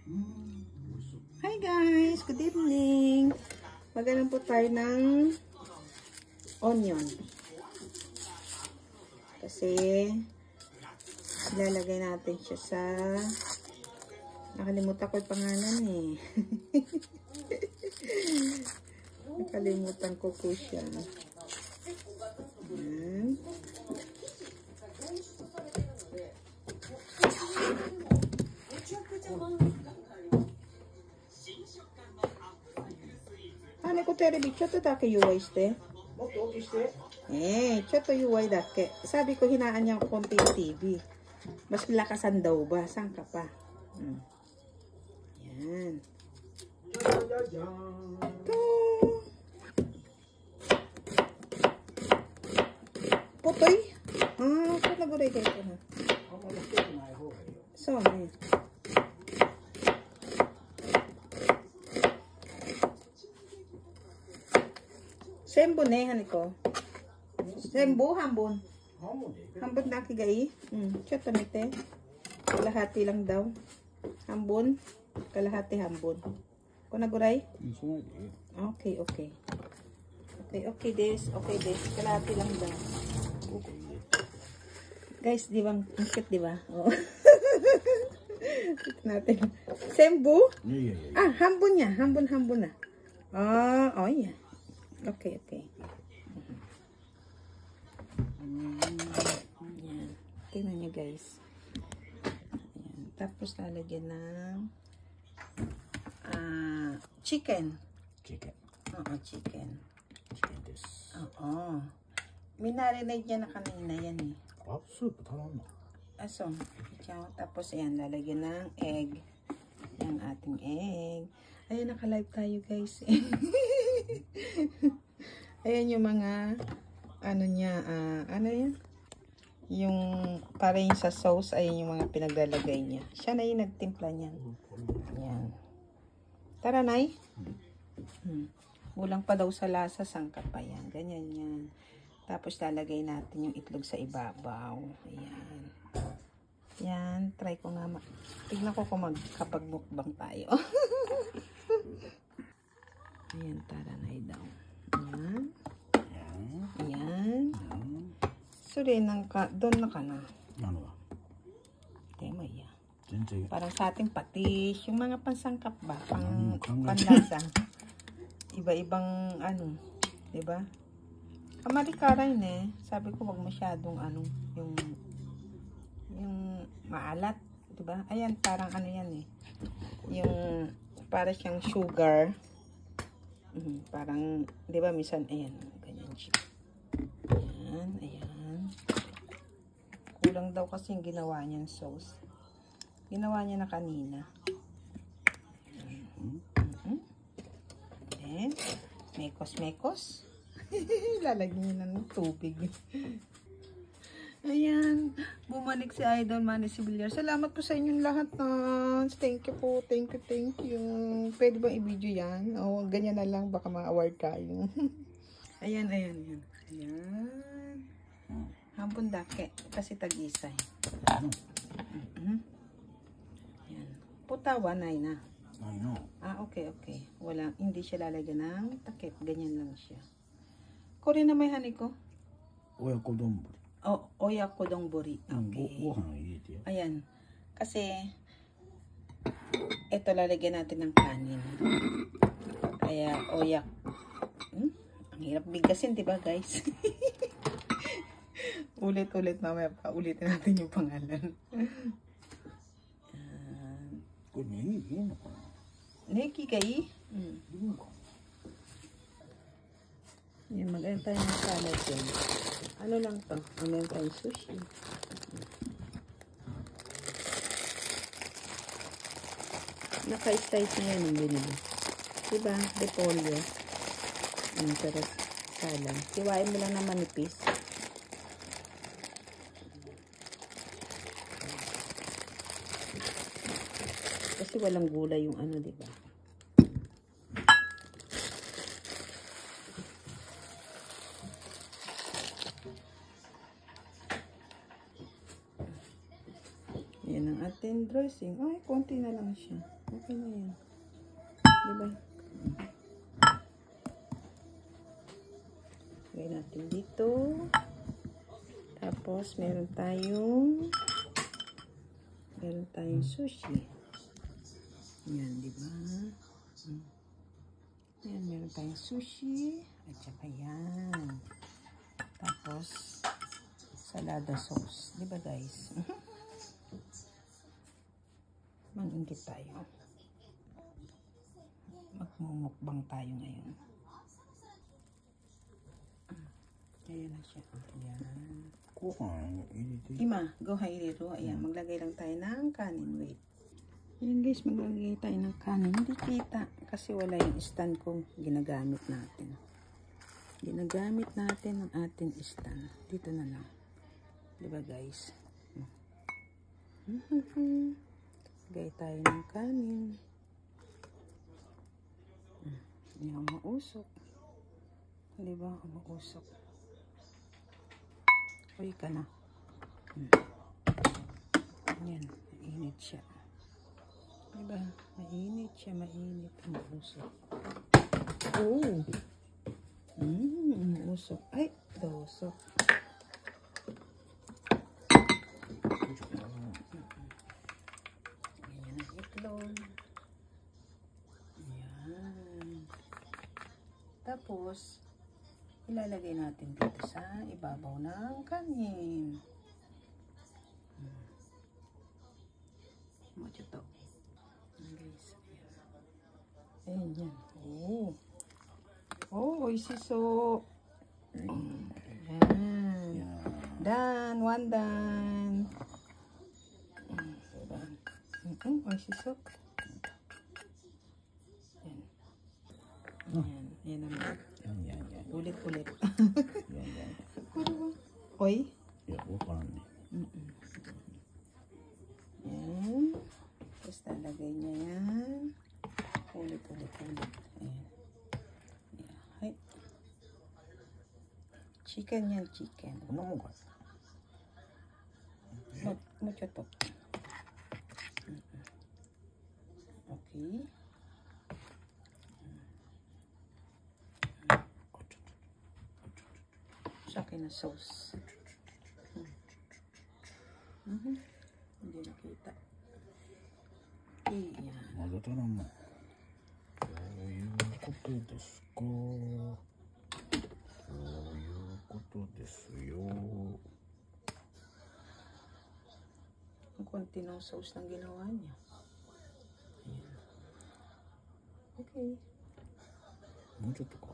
Hi guys! Good evening! Magalan po tayo ng onion. Kasi ilalagay natin siya sa... Nakalimutan ko yung pangalan eh. Nakalimutan ko siya. Ayan. Terebi, ちょっとだけ弱いして。もっと大きいして。ちょっと弱いだけ。Sabi ko, hinaan niya konti yung TV. Mas lakasan daw ba? Saan ka pa? Yan. Ito. Putoy. Ito naguray kayo ito na. So, Sembo ne, haniko. Sembo, hambon. Hambon na kigai. Chota mite. Kalahati lang daw. Hambon. Kalahati hambon. Kunaguray? Okay, okay. Okay des. Okay des. Kalahati lang daw. Guys, di ba? Ang cute, di ba? Oh. Natin. Sembo? Hambon niya. Hambon na. Oh, yeah. Okay. Ayan. Tingnan nyo guys. Ayan. Tapos lalagyan ng chicken. Oo, chicken. Chicken this. Oo. Minarinate niya na kanina yan eh. Soup. Tama na. Aso. Tapos ayan, lalagyan ng egg. Yung ating egg. Ayan, naka-live tayo guys. Ayan yung mga ano niya, ano yan? Yung parang sa sauce, ayan yung mga pinaglalagay niya. Siya na yung nagtimpla niyan. Ayan. Tara, Nay. Kulang pa daw sa lasa, sangka pa yan. Ganyan yan. Tapos lalagay natin yung itlog sa ibabaw. Ayan. Yan, try ko nga. Tignan ko kung magkapag-mukbang tayo. Ayan, tara na daw. Ayan. Suri, doon na ka na. Ano ba? Tema ya. Siyempre. Parang sa ating patis, yung mga pansangkap ba? Panlasa. Iba-ibang ano, diba? Kamarika rin eh. Sabi ko wag masyadong ano, yung maalat, diba? Ayan, parang ano yan eh. Yung parang siyang sugar. Parang, di ba, minsan, ayan, ganyan siya. Ayan. Kulang daw kasi yung ginawa niyang sauce. Ginawa niya na kanina. Then, mekos. Lalagyan niya ng tubig. Ayan, bumalik si Idol Manny Sibiliar. Salamat po sa inyong lahat. Thank you po. Thank you. Pwede bang i-video yan? O, ganyan na lang. Baka ma-award tayo. Ayan. Hambon dake. Kasi tag-isay. Ayan. Putawa, Nay na. I know. Okay. Wala, hindi siya lalagyan ng takip. Ganyan lang siya. Kore na may haniko? Oyako donburi. Oyako donburi. Okay. Ayan. Kasi, ito lalagyan natin ng kanin. Kaya, oyak. Ang hirap bigasin, diba guys? Ulit-ulit mamaya pa. Ulitin natin yung pangalan. Neki kai? Yan, mag-ayon tayo ng salad yan. Ano lang to? Ano tayo sushi. Naka-size na yan yung binili. Diba? Repolyo. Pero salad. Tiwain mo lang na manipis. Kasi walang gulay yung ano, diba? Yan ang natin dressing. Ay, konti na lang siya. Okay na yan. Diba? Lagay natin dito. Tapos, meron tayong sushi. Yan, diba? Yan, meron tayong sushi. At saka yan. Tapos, salada sauce. Diba, guys? Mang-inggit tayo. Magmumukbang tayo ngayon. Ayan na siya. Ayan. Ima, go hairiro. Ayan, maglagay lang tayo ng kanin. Wait. Ayan guys, maglagay tayo ng kanin. Hindi kita kasi wala yung stand kong ginagamit natin. Ginagamit natin ang ating stand. Dito na lang. Diba guys? Lagay tayo ng kanin. Ayan, mausok. Diba? Mausok. Uy ka na. Ayan, mainit siya. Diba? Mainit siya, mainit. Mausok. Oh! Mausok. Ay, dosok. Ayan ang itlog. Ayan. Tapos, ilalagay natin dito sa ibabaw ng kanin. Mucho to. Guys. Ayan yan. Oh. Oh, oishiso. Ayan. Done. One done. Oishiso. Ayan. Ayan naman. Yan. Ulit-ulit. Yan. Oy? Ya, wakan ni. Yan. Tapos talagay niya yan. Ulit. Ayan. Hay. Chicken yan, chicken. Ano mo ka? Mucho to. Okay. Sa akin na sauce. Hindi nakita. Ayan. Maluto naman. Soいうことですか。そういうことですよ。Ang konti ng sauce ng ginawa niya. Ayan. Okay. もうちょっとか。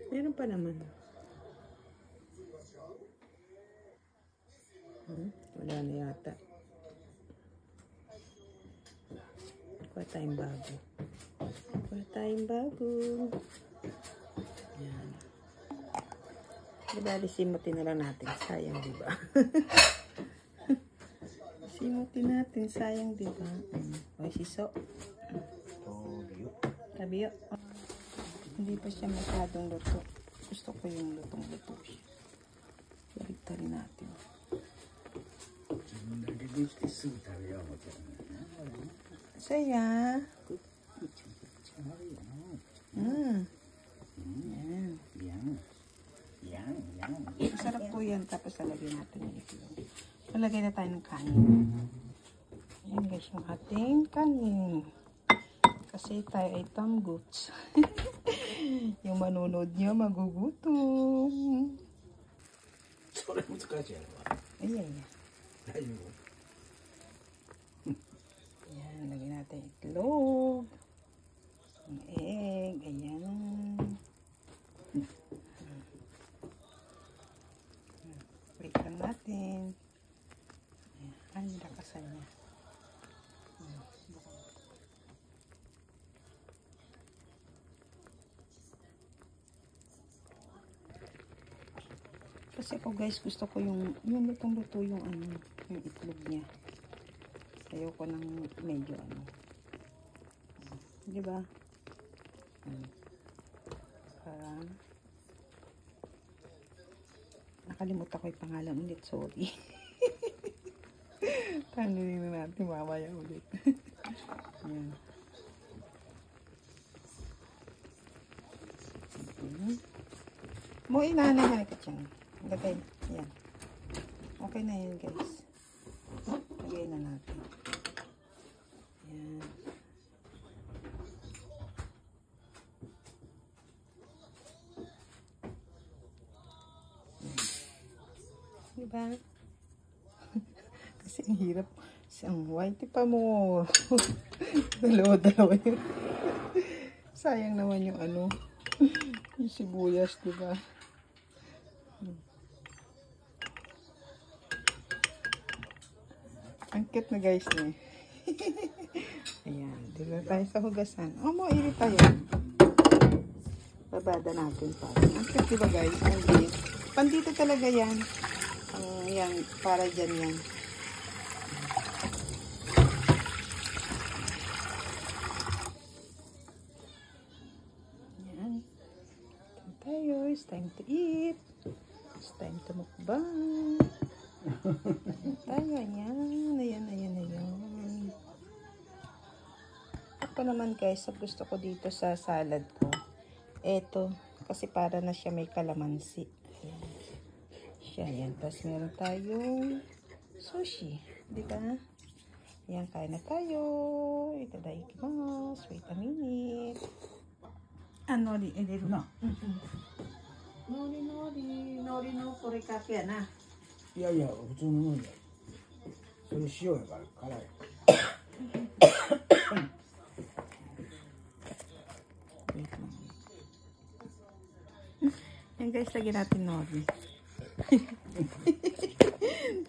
Meron pa naman. Wala na yata. Kuha tayong bago. Yan. Diba, simutin na lang natin. Sayang, diba? Simutin natin. Sayang, diba? May siso. Tabiyo. Hindi pa siya masyadong luto. Gusto ko yung lutong-luto siya. Baliktarin natin. Saya. Masarap po yan. Tapos lalagyan natin yung itlog. Lalagyan na tayo ng kanin. Ayan guys yung ating kanin. Kasi tayo ay tamgots. Yung manonood niya magugutom. Ayan. Ayan, lagyan natin itlog. Ang egg. Ayan. Wait lang natin. Ayan, ang lakasan niya. Kasi ako guys, gusto ko yung lutong-luto yung ano, yung itlog niya. Ayoko ng medyo ano. Diba? Parang nakalimutan ko yung pangalan ulit, sorry. Tanungin na natin mamaya ulit. Yan. Mo inanahan ka dyan. Lagay. Yan. Okay na yan guys. Lagay na natin. Yan. Diba? Kasi ang hirap. Ang white pa mo. Dalawa-dalawa yun. Sayang naman yung ano. Yung sibuyas, diba? Ang cute na guys niya. Ayan. Diba tayo sa hugasan. O, mairit tayo. Babada natin pa. Ang cute diba guys? Ang cute. Pandito talaga yan. Yan. Para dyan yan. Yan. Tayo. It's time to eat. It's time to mukbang. Tayo, ayan. Ayan. Ako naman guys, gusto ko dito sa salad ko. Eto, kasi para na siya may kalamansi. Ayan. Siya, yan. Tapos meron tayong sushi. Diba? Ayan, kain na tayo. Itadakimasu. Wait a minute. Nori, ediru na. Nori no furikake ya na. いやいや、普通のもんだよ。それ塩やから辛い。Yan guys, lagyan natin nori.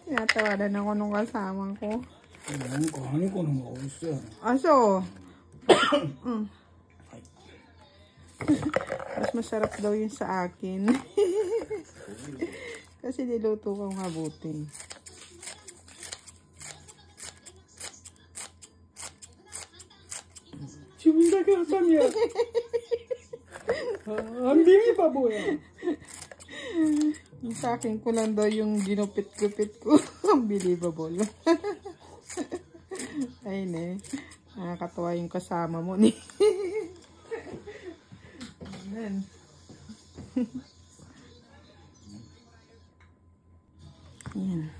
Tinatawanan ako nung kasama ko. なんかハニコの方が美味しそうやな。Aso. Mas masarap daw yun sa akin. Kasi niluto ko mabuti. Chibun dake hasami ya. Unbelievable ya. Yung sa akin ko lang daw yung ginupit-gupit ko. Unbelievable. Ayun eh. Nakakatawa yung kasama mo ni. Ayan. Ayan.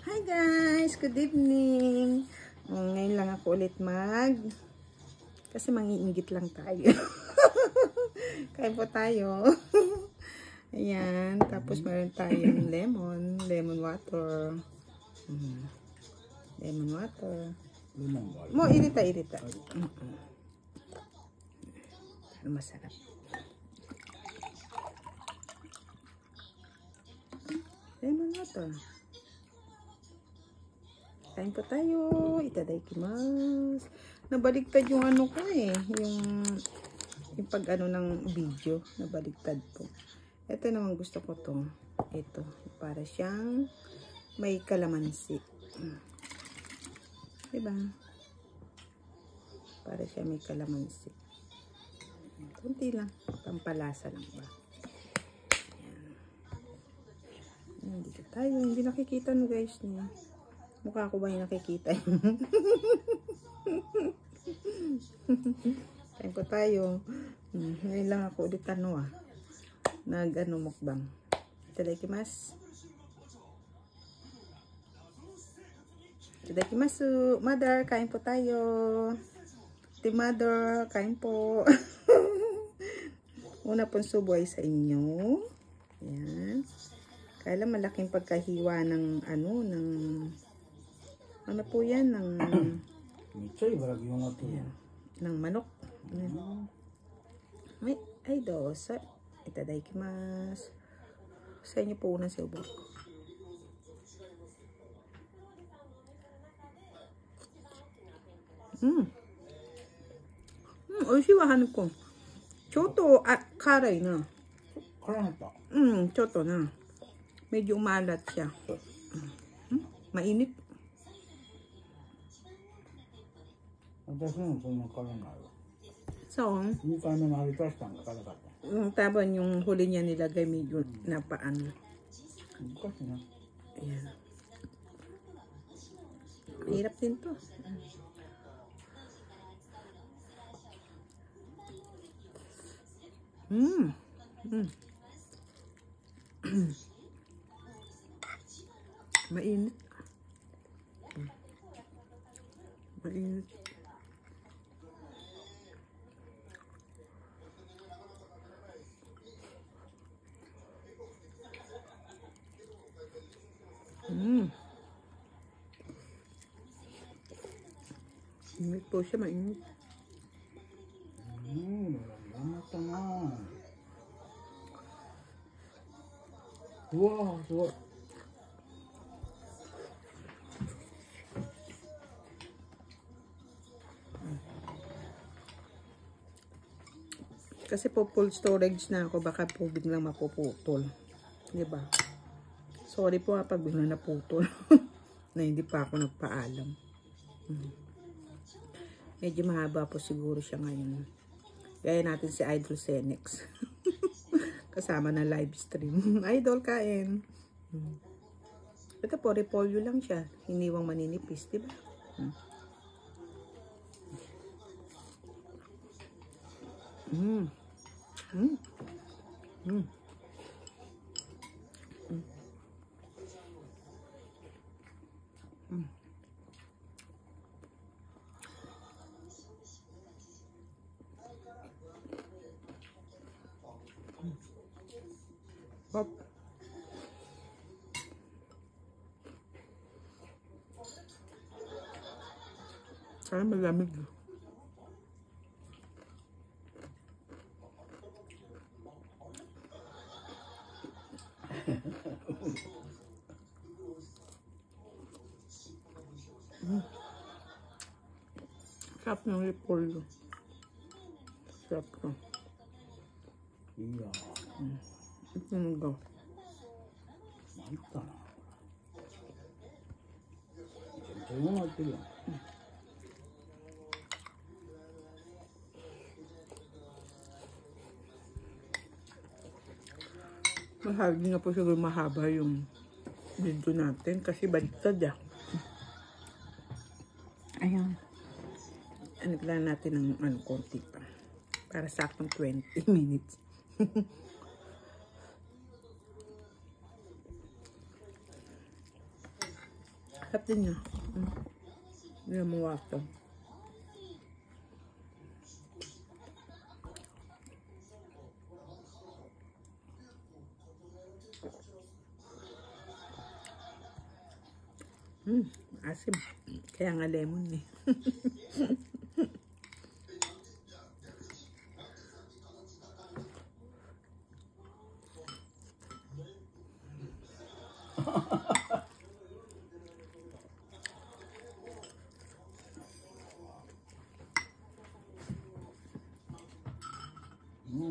Hi guys! Good evening! Ngayon lang ako ulit kasi mangiinggit lang tayo. Kain po tayo. Ayan. Tapos meron tayong lemon water. Lemon water. Mo, irita. Masarap. Lemon water. Kain po tayo. Itadakimasu. Nabaligtad yung ano ko eh. Yung pag ano ng video. Nabaligtad po. Ito naman gusto ko to. Ito. Para siyang may kalamansi. Diba? Para siya may kalamansi. Kunti lang. Pampalasa lang ba? Ayan. Dito tayo. Hindi nakikita no guys niya. Mukha ko ba yung nakikita? Kain po tayo. Ngayon lang ako ulit mukbang. Itadakimasu. Itadakimasu. Mother, kain po tayo. Team Mother, kain po. Una pong subo ay sa inyo. Ayan. Kaya malaking pagkahiwa ng ano po yan, ng manok. Ay, dosa. Itadakimasu. Sa inyo po unang subo. Oishii wa Haniko. ちょっと辛いな。辛かった。ちょっとな。Medyo umalat siya. Mainit. So, yung taban yung huli niya nilagay medyo napaano. Ayan. Hirap din to. Mainit. Mainit. Mainit po siya, mainit. Wow, wow. Kasi po full storage na ako, baka po biglang mapuputol. Diba? Sorry po pag biglang naputol. Na hindi pa ako nagpaalam. Medyo mahaba po siguro siya ngayon. Gaya natin si Idol Cenex. Kasama na live stream. Idol, kain. Ito po, repolyo lang siya. Hiniwang maninipis, diba? Pop. Kaya malamig. Sarap ng repolyo. Sarap ko. Iya. Ito nung go. Mantap. Ito yung natin lang. Mahaba nga po siguro mahaba yung video natin kasi baliktad ah. Ayan. Ano lang natin ng konti pa. Para saktong 20 minutes. Sarap din niya. Hindi na mawako. Asim. Kaya nga lemon eh.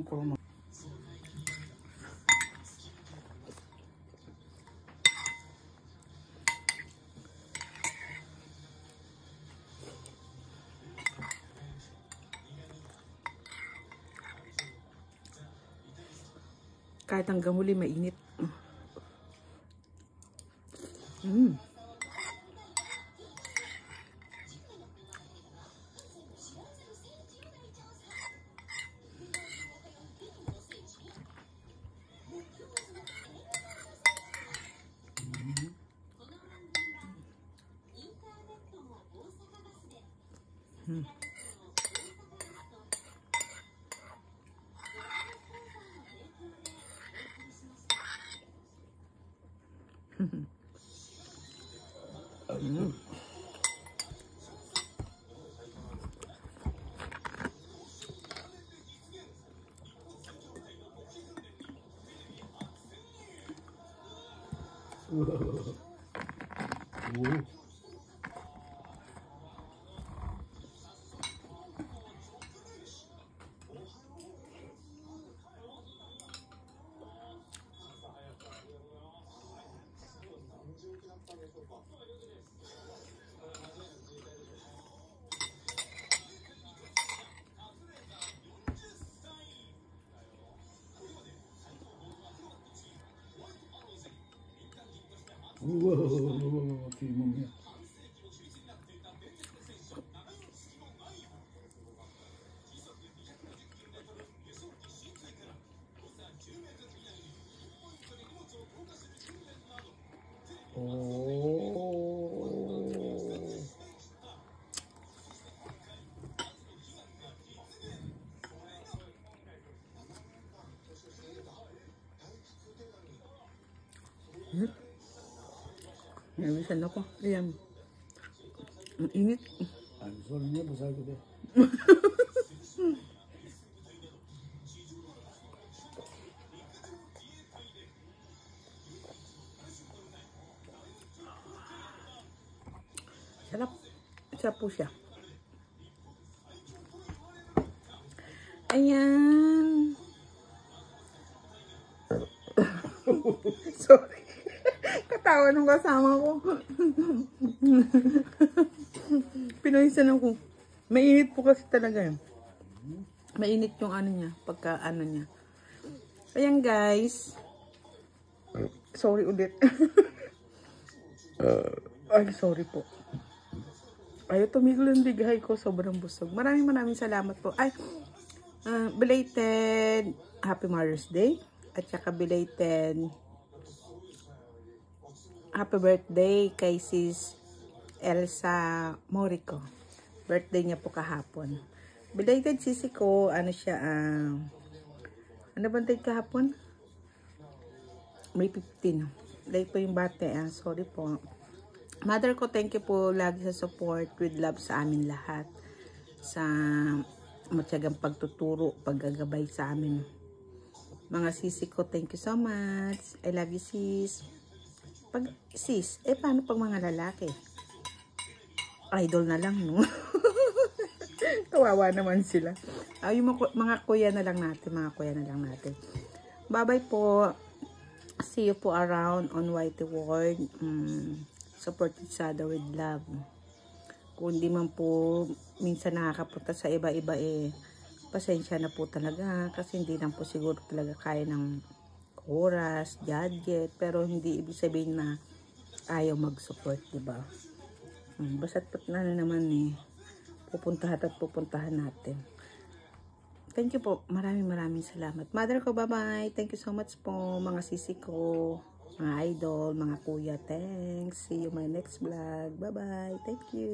Kurma. Kahit hanggang huli mainit. Wow, timong niya. Oh. Nabisan ako. Ayan. Ang init. I'm sorry niya, basa ko din. Sarap. Sarap po siya. Ayan. Sorry. Katawa nung kasama ko. Pinawisan ako. Mainit po kasi talaga yun. Mainit yung ano niya. Pagka ano niya. Ayan guys. Sorry ulit. Ay, sorry po. Ayaw tumigil yung bigay ko. Sobrang busog. Maraming salamat po. Ay, belated Happy Mother's Day. At saka belated happy birthday kay sis Elsa Morico. Birthday niya po kahapon. Belated sisi ko, ano siya, ano bang date kahapon? May 15. Date po yung bate, sorry po. Mother ko, thank you po lagi sa support with love sa amin lahat. Sa matyagang pagtuturo, paggagabay sa amin. Mga sisi ko, thank you so much. I love you sis. Pag sis, paano pag mga lalaki? Idol na lang, no? Kawawa naman sila. Yung mga kuya na lang natin, Bye-bye po. See you po around on Whitey World. Support each other with love. Kung di man po minsan nakakapunta sa iba-iba, pasensya na po talaga. Kasi hindi lang po siguro talaga kaya ng oras, gadget, pero hindi ibig sabihin na ayaw mag-support, diba? Basta't na naman pupuntahan natin. Thank you po. Maraming salamat. Mother ko, bye-bye. Thank you so much po, mga sisi ko, mga idol, mga kuya. Thanks. See you my next vlog. Bye-bye. Thank you.